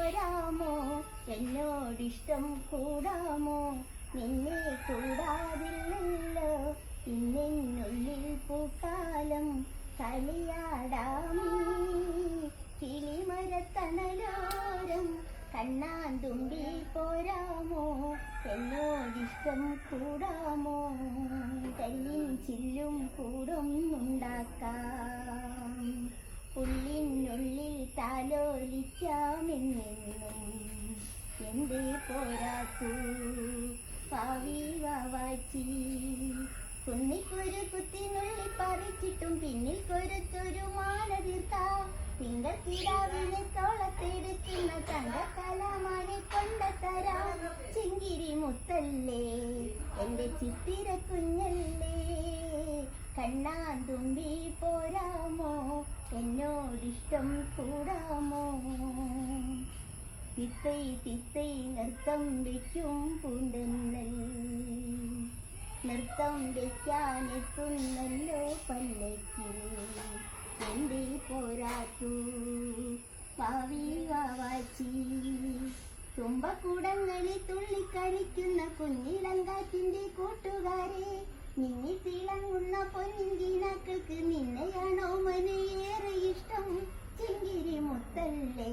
പോരാമോ എന്നോടിഷ്ടം കൂടാമോ നിന്നെ കൂടാതില്ലല്ലോ ഇന്നെന്നുള്ളിൽ പൂക്കാലം കളിയാടാമീ കിളിമരത്തണലോരം കണ്ണാന്തുമ്പി പോരാമോ എന്നോടിഷ്ടം കൂടാമോ കല്ലിൻ ചില്ലും കൂടുന്നുണ്ടാക്കാം ഉള്ളിനുള്ളിൽ താലോലിക്കാമെന്നെന്നും എന്തേ പോരാത്തു പാവി വാവാച്ചി കുന്നിക്കൊരു കുത്തിനുള്ളിൽ പറിച്ചിട്ടും പിന്നിൽ കൊരുത്തൊരു മാല തീർത്താം തിങ്കക്കിടാവിനെ തോളത്തെടുക്കുന്ന തങ്കക്കലമാനെ കൊണ്ടത്തരാം ചിങ്കിരി മുത്തല്ലേ എന്റെ ചിത്തിര കുഞ്ഞല്ലേ കണ്ണാന്തുമ്പി പോരാമോ എന്നോടിഷ്ടം കൂടാമോ തിത്തൈ തിത്തൈ നൃത്തം വയ്ക്കും പൂണ്ടെന്നൽ നൃത്തം വയ്ക്കാനെത്തുന്നല്ലോ പല്ലയ്ക്ക് എന്തേ പോരാത്തു പാവി വാവാച്ചി തുമ്പക്കൂടങ്ങളിൽ തുള്ളിക്കളിക്കുന്ന കുഞ്ഞിളങ്കാറ്റിന്റെ കൂട്ടുകാരെ നിന്നി തിളങ്ങുന്ന പൊന്നിൻ കിനാക്കൾക്ക് നിന്നെയാണോ മനയേറെ ഇഷ്ടം ചിങ്കിരി മുത്തല്ലേ